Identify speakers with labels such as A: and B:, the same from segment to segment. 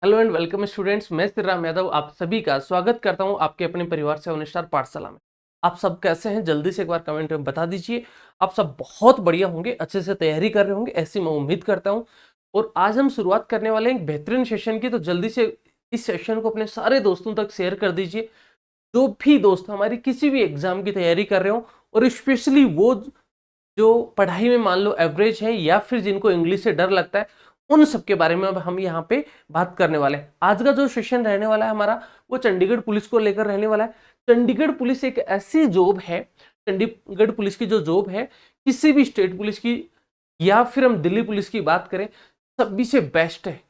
A: Hello and welcome students. मैं श्री राम यादव आप सभी का स्वागत करता हूं आपके अपने परिवार से 7 स्टार पाठशाला में। आप सब कैसे हैं जल्दी से एक बार कमेंट में बता दीजिए। आप सब बहुत बढ़िया होंगे, अच्छे से तैयारी कर रहे होंगे, ऐसी मैं उम्मीद करता हूं। और आज हम शुरुआत करने वाले हैं एक बेहतरीन सेशन की, तो जल्दी से इस सेशन को अपने सारे दोस्तों तक शेयर कर दीजिए। जो भी दोस्त हमारी किसी भी एग्जाम की तैयारी कर रहे हो, और स्पेशली वो जो पढ़ाई में मान लो एवरेज है या फिर जिनको इंग्लिश से डर लगता है, उन सब के बारे में अब हम यहाँ पे बात करने वाले हैं। आज का जो सेशन रहने वाला है हमारा, वो चंडीगढ़ पुलिस को लेकर रहने वाला है। चंडीगढ़ पुलिस एक ऐसी जॉब है, चंडीगढ़ पुलिस की जो जॉब है, किसी भी स्टेट पुलिस की या फिर हम दिल्ली पुलिस की बात करें, सभी से बेस्ट है।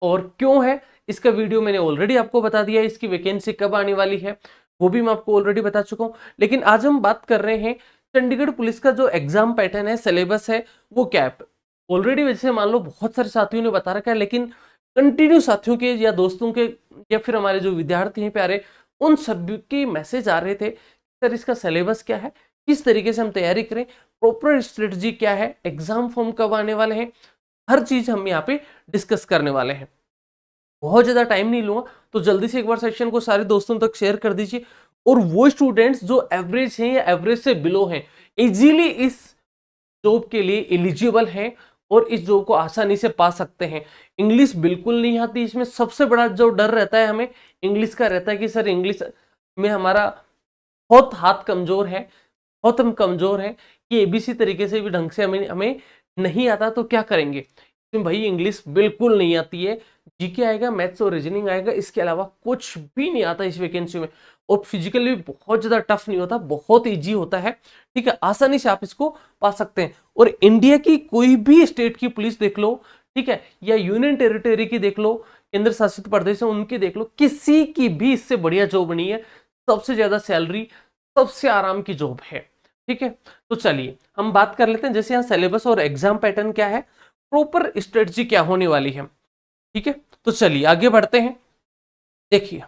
A: और क्यों है, इसका वीडियो मैंने ऑलरेडी आपको बता दिया है। इसकी वैकेंसी कब आने वाली है वो भी मैं आपको ऑलरेडी बता चुका हूं। लेकिन आज हम बात कर रहे हैं चंडीगढ़ पुलिस का जो एग्जाम पैटर्न है, सिलेबस है, वो क्या है। ऑलरेडी वैसे मान लो बहुत सारे साथियों ने बता रखा है, लेकिन कंटिन्यू साथियों के या दोस्तों के या फिर हमारे जो विद्यार्थी हैं प्यारे, उन सभी के मैसेज आ रहे थे सर इसका सिलेबस क्या है, किस तरीके से हम तैयारी करें, प्रॉपर स्ट्रेटजी क्या है, एग्जाम फॉर्म कब आने वाले हैं, हर चीज हम यहाँ पे डिस्कस करने वाले हैं। बहुत ज्यादा टाइम नहीं लूंगा, तो जल्दी से एक बार सेशन को सारे दोस्तों तक शेयर कर दीजिए। और वो स्टूडेंट्स जो एवरेज हैं या एवरेज से बिलो हैं, इजीली इस जॉब के लिए एलिजिबल हैं और इस जॉब को आसानी से पा सकते हैं। इंग्लिश बिल्कुल नहीं आती, इसमें सबसे बड़ा जो डर रहता है हमें इंग्लिश का रहता है कि सर इंग्लिश में हमारा बहुत हाथ कमजोर है, बहुत हम कमजोर हैं कि एबीसी तरीके से भी ढंग से हमें हमें नहीं आता, तो क्या करेंगे। इसमें भाई इंग्लिश बिल्कुल नहीं आती है, जीके आएगा, मैथ्स और रीजनिंग आएगा, इसके अलावा कुछ भी नहीं आता इस वैकेंसी में। और फिजिकली भी बहुत ज्यादा टफ नहीं होता, बहुत इजी होता है। ठीक है, आसानी से आप इसको पा सकते हैं। और इंडिया की कोई भी स्टेट की पुलिस देख लो, ठीक है, या यूनियन टेरिटरी की देख लो, केंद्र शासित प्रदेश है उनकी देख लो, किसी की भी इससे बढ़िया जॉब नहीं है। सबसे ज्यादा सैलरी, सबसे आराम की जॉब है। ठीक है, तो चलिए हम बात कर लेते हैं जैसे यहाँ सिलेबस और एग्जाम पैटर्न क्या है, प्रॉपर स्ट्रेटजी क्या होने वाली है। ठीक है, तो चलिए आगे बढ़ते हैं। देखिए,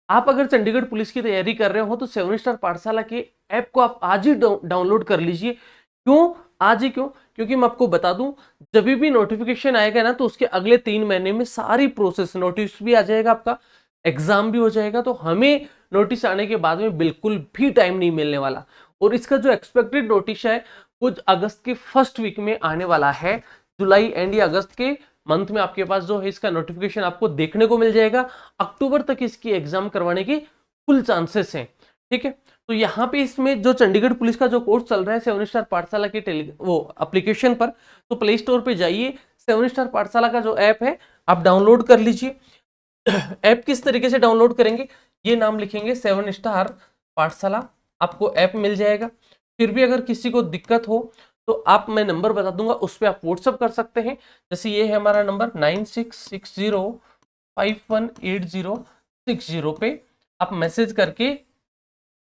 A: आप अगर चंडीगढ़ पुलिस की तैयारी कर रहे हो तो 7 स्टार पाठशाला के ऐप को आप आज ही डाउनलोड कर लीजिए। क्यों आज ही, क्यों, क्योंकि मैं आपको बता दूं, जब भी नोटिफिकेशन आएगा ना, तो उसके अगले 3 महीने में सारी प्रोसेस, नोटिस भी आ जाएगा, आपका एग्जाम भी हो जाएगा, तो हमें नोटिस आने के बाद में बिल्कुल भी टाइम नहीं मिलने वाला। और इसका जो एक्सपेक्टेड नोटिस है वो अगस्त के फर्स्ट वीक में आने वाला है। जुलाई एंड या अगस्त के मंथ में आपके पास जो है इसका नोटिफिकेशन आपको देखने को मिल जाएगा। अक्टूबर तक इसकी एग्जाम करवाने की फुल चांसेस हैं। ठीक है, तो यहाँ पे इसमें जो चंडीगढ़ पुलिस का जो कोर्स चल रहा है 7 स्टार पाठशाला के वो एप्लीकेशन पर, तो प्ले स्टोर पे जाइए, 7 स्टार पाठशाला का जो ऐप है आप डाउनलोड कर लीजिए। ऐप किस तरीके से डाउनलोड करेंगे, ये नाम लिखेंगे 7 स्टार पाठशाला, आपको ऐप मिल जाएगा। फिर भी अगर किसी को दिक्कत हो तो आप, मैं नंबर बता दूंगा, उस पर आप व्हाट्सअप कर सकते हैं। जैसे ये है हमारा नंबर 9660518060 पे आप मैसेज करके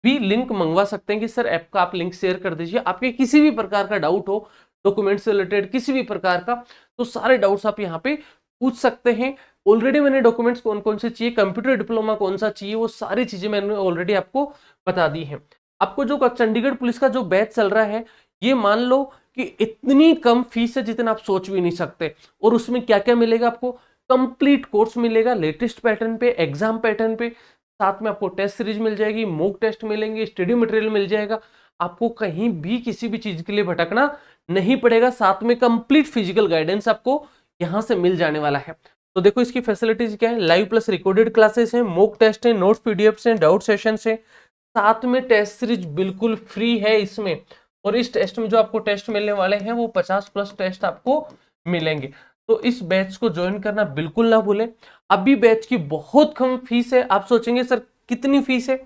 A: भी लिंक मंगवा सकते हैं कि सर ऐप का आप लिंक शेयर कर दीजिए। आपके किसी भी प्रकार का डाउट हो, डॉक्यूमेंट से रिलेटेड किसी भी प्रकार का, तो सारे डाउट्स आप यहाँ पे पूछ सकते हैं। ऑलरेडी मैंने डॉक्यूमेंट्स कौन कौन से चाहिए, कंप्यूटर डिप्लोमा कौन सा चाहिए, वो सारी चीजें मैंने ऑलरेडी आपको बता दी हैं। आपको जो चंडीगढ़ पुलिस का जो बैच चल रहा है, ये मान लो कि इतनी कम फीस है जितना आप सोच भी नहीं सकते। और उसमें क्या क्या मिलेगा आपको, कंप्लीट कोर्स मिलेगा लेटेस्ट पैटर्न पे, एग्जाम पैटर्न पे, साथ में आपको टेस्ट सीरीज मिल जाएगी, मॉक टेस्ट मिलेंगे, स्टडी मटेरियल मिल जाएगा। आपको कहीं भी किसी भी चीज के लिए भटकना नहीं पड़ेगा। साथ में कंप्लीट फिजिकल गाइडेंस आपको यहां से मिल जाने वाला है। तो देखो इसकी फैसिलिटीज क्या है, लाइव प्लस रिकॉर्डेड क्लासेस हैं, मॉक टेस्ट है, नोट्स पीडीएफ हैं, डाउट सेशन है, साथ में टेस्ट सीरीज बिल्कुल फ्री है इसमें। और इस टेस्ट में जो आपको टेस्ट मिलने वाले हैं वो 50+ टेस्ट आपको मिलेंगे। तो इस बैच को ज्वाइन करना बिल्कुल ना भूलें। अभी बैच की बहुत कम फीस है। आप सोचेंगे सर कितनी फीस है,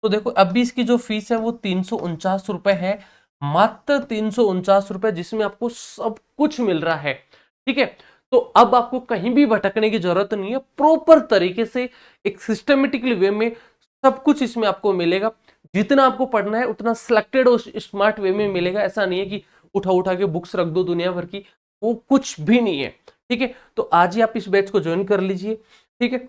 A: तो देखो अभी इसकी जो फीस है वो 349 रुपए है, मात्र 349 रुपए, जिसमें आपको सब कुछ मिल रहा है। ठीक है, तो अब आपको कहीं भी भटकने की जरूरत नहीं है। प्रॉपर तरीके से एक सिस्टमेटिकली वे में सब कुछ इसमें आपको मिलेगा। जितना आपको पढ़ना है उतना सिलेक्टेड और स्मार्ट वे में मिलेगा। ऐसा नहीं है कि उठा उठा के बुक्स रख दो दुनिया भर की, वो कुछ भी नहीं है। ठीक है, तो आज ही आप इस बैच को ज्वाइन कर लीजिए। ठीक है,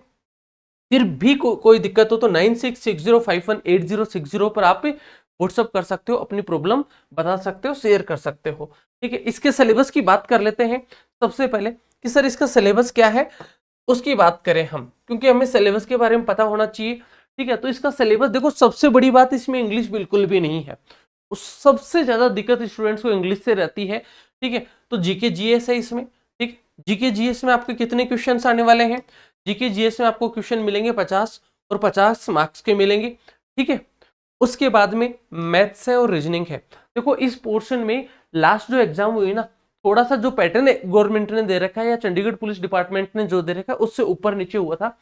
A: फिर भी कोई दिक्कत हो तो 9660518060 पर आप व्हाट्सअप कर सकते हो, अपनी प्रॉब्लम बता सकते हो, शेयर कर सकते हो। ठीक है, इसके सिलेबस की बात कर लेते हैं सबसे पहले कि सर इसका सिलेबस क्या है। उसकी बात करें हम, क्योंकि हमें सिलेबस के बारे में पता होना चाहिए, ठीक है। तो इसका सिलेबस देखो, सबसे बड़ी बात इसमें इंग्लिश बिल्कुल भी नहीं है। सबसे ज्यादा दिक्कत स्टूडेंट्स को इंग्लिश से रहती है, ठीक है। तो जीके जीएस है इसमें, ठीक। जीके जीएस में आपके कितने क्वेश्चंस आने वाले हैं? जीके जीएस में आपको क्वेश्चन मिलेंगे 50 और 50 मार्क्स के मिलेंगे, ठीक है। उसके बाद में मैथ्स है और रीजनिंग है। देखो इस पोर्शन में लास्ट जो एग्जाम हुई ना, थोड़ा सा जो पैटर्न गवर्नमेंट ने दे रखा है या चंडीगढ़ पुलिस डिपार्टमेंट ने जो दे रखा है उससे ऊपर नीचे हुआ था।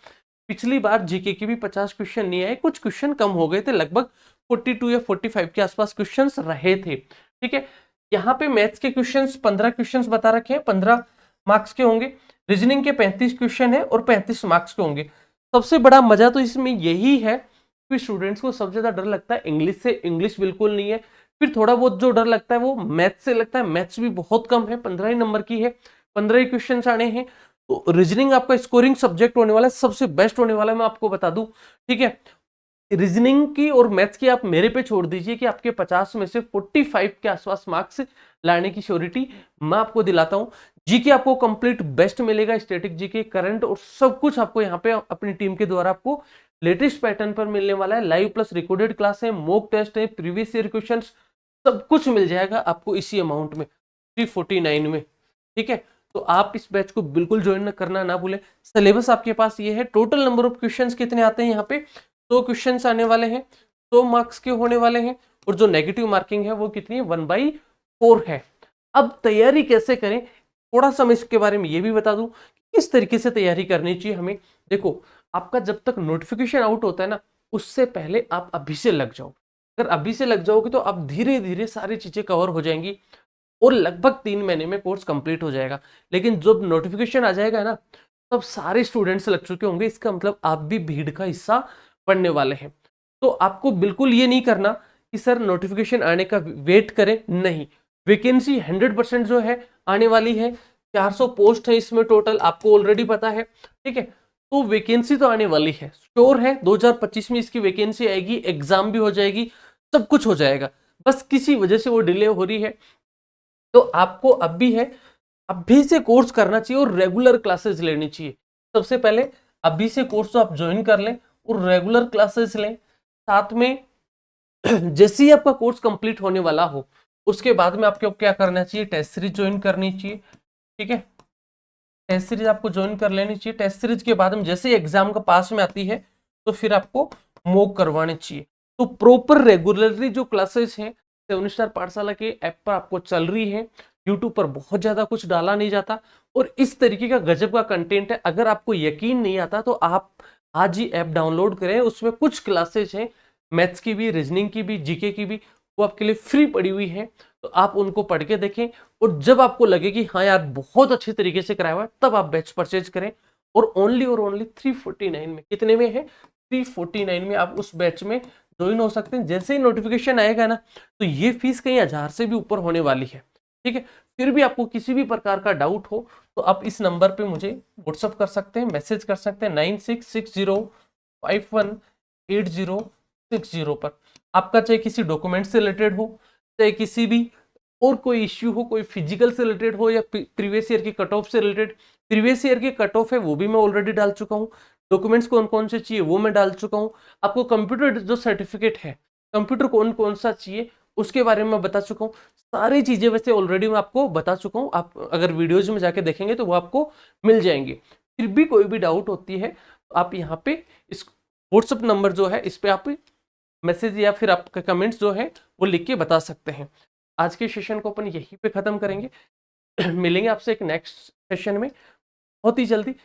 A: पिछली बार जीके के भी 50 क्वेश्चन नहीं आए, कुछ क्वेश्चन कम हो गए थे, लगभग 42 या 45 के आसपास क्वेश्चंस रहे थे, ठीक है। यहाँ पे मैथ्स के क्वेश्चंस 15 क्वेश्चंस बता रखे हैं, 15 मार्क्स के होंगे। रीजनिंग के 35 क्वेश्चन है और 35 मार्क्स के होंगे। सबसे बड़ा मजा तो इसमें यही है कि स्टूडेंट्स को सबसे ज्यादा डर लगता है इंग्लिश से, इंग्लिश बिल्कुल नहीं है। फिर थोड़ा बहुत जो डर लगता है वो मैथ्स से लगता है, मैथ्स भी बहुत कम है, 15 ही नंबर की है, 15 ही क्वेश्चन आने हैं। तो रीजनिंग आपका स्कोरिंग सब्जेक्ट होने वाला है, सबसे बेस्ट होने वाला है, मैं आपको बता दूं, ठीक है। रीजनिंग की और मैथ्स की आप मेरे पे छोड़ दीजिए कि आपके 50 में से 45 के आसपास मार्क्स लाने की श्योरिटी मैं आपको दिलाता हूं। जीके आपको कंप्लीट बेस्ट मिलेगा, स्टैटिक जीके, करंट और सब कुछ आपको यहाँ पे अपनी टीम के द्वारा आपको लेटेस्ट पैटर्न पर मिलने वाला है। लाइव प्लस रिकॉर्डेड क्लास है, मॉक टेस्ट है, प्रीवियस ईयर क्वेश्चन, सब कुछ मिल जाएगा आपको इसी अमाउंट में, 349 में, ठीक है। तो आप इस बैच को बिल्कुल ज्वाइन करना ना भूलें। सिलेबस आपके पास ये है। टोटल नंबर ऑफ क्वेश्चंस कितने आते हैं यहाँ पे? 100 क्वेश्चंस आने वाले हैं, 100 मार्क्स के होने वाले हैं, और जो नेगेटिव मार्किंग है वो कितनी है? 1/4 है। अब तैयारी कैसे करें, थोड़ा सा मैं इसके बारे में ये भी बता दूं किस तरीके से तैयारी करनी चाहिए हमें। देखो आपका जब तक नोटिफिकेशन आउट होता है ना, उससे पहले आप अभी से लग जाओ। अगर अभी से लग जाओगे तो आप धीरे धीरे सारी चीजें कवर हो जाएंगी और लगभग 3 महीने में कोर्स कंप्लीट हो जाएगा। लेकिन जब नोटिफिकेशन आ जाएगा ना, तब सारे स्टूडेंट्स लग चुके होंगे, इसका मतलब आप भी भीड़ का हिस्सा बनने वाले हैं। तो आपको बिल्कुल ये नहीं करना कि सर नोटिफिकेशन आने का वेट करें, नहीं। वैकेंसी 100% जो है आने वाली है, 400 पोस्ट है इसमें टोटल, आपको ऑलरेडी पता है, ठीक है। तो वैकेंसी तो आने वाली है, श्योर है 2025 में इसकी वैकेंसी आएगी, एग्जाम भी हो जाएगी, सब कुछ हो जाएगा। बस किसी वजह से वो डिले हो रही है। तो आपको अभी से कोर्स करना चाहिए और रेगुलर क्लासेस लेनी चाहिए। सबसे पहले अभी से कोर्स तो आप ज्वाइन कर लें और रेगुलर क्लासेस लें। साथ में जैसे ही आपका कोर्स कंप्लीट होने वाला हो, उसके बाद में आपको क्या करना चाहिए? टेस्ट सीरीज ज्वाइन करनी चाहिए, ठीक है। टेस्ट सीरीज आपको ज्वाइन कर लेनी चाहिए। टेस्ट सीरीज के बाद में जैसे ही एग्जाम का पास में आती है तो फिर आपको मॉक करवाने चाहिए। तो प्रॉपर रेगुलरली जो क्लासेस हैं 7 स्टार पाठशाला के ऐप पर आपको चल रही है। यूट्यूब पर बहुत ज्यादा कुछ डाला नहीं जाता और इस तरीके का गजब का कंटेंट है। अगर आपको यकीन नहीं आता तो आप आज ही ऐप डाउनलोड करें, उसमें कुछ क्लासेस हैं, मैथ्स की भी, रीजनिंग की भी, जीके की भी, वो आपके लिए फ्री पड़ी हुई है। तो आप उनको पढ़ के देखें और जब आपको लगे कि हाँ यार बहुत अच्छे तरीके से कराया हुआ है, तब आप बैच परचेज करें। और ओनली 349 में, कितने में है? 349 में आप उस बैच में ज्वाइन हो सकते हैं। जैसे ही नोटिफिकेशन आएगा ना, तो ये फीस कहीं 1000 से भी ऊपर होने वाली है, ठीक है। फिर भी आपको किसी भी प्रकार का डाउट हो तो आप इस नंबर पे मुझे व्हाट्सअप कर सकते हैं, मैसेज कर सकते हैं 9660518060 पर। आपका चाहे किसी डॉक्यूमेंट से रिलेटेड हो, चाहे किसी भी और कोई इश्यू हो, कोई फिजिकल से रिलेटेड हो या प्रीवियस ईयर की कट ऑफ से रिलेटेड। प्रीवियस ईयर की कट ऑफ है वो भी मैं ऑलरेडी डाल चुका हूँ, डॉक्यूमेंट्स कौन कौन से चाहिए वो मैं डाल चुका हूँ। आपको कंप्यूटर जो सर्टिफिकेट है, कंप्यूटर कौन कौन सा चाहिए उसके बारे में बता चुका हूँ। सारी चीजें वैसे ऑलरेडी मैं आपको बता चुका हूँ, आप अगर वीडियोज में जाके देखेंगे तो वो आपको मिल जाएंगे। फिर भी कोई भी डाउट होती है तो आप यहाँ पे इस व्हाट्सअप नंबर जो है इस पे आप मैसेज या फिर आपका कमेंट्स जो है वो लिख के बता सकते हैं। आज के सेशन को अपन यहीं पे खत्म करेंगे। मिलेंगे आपसे एक नेक्स्ट सेशन में बहुत ही जल्दी।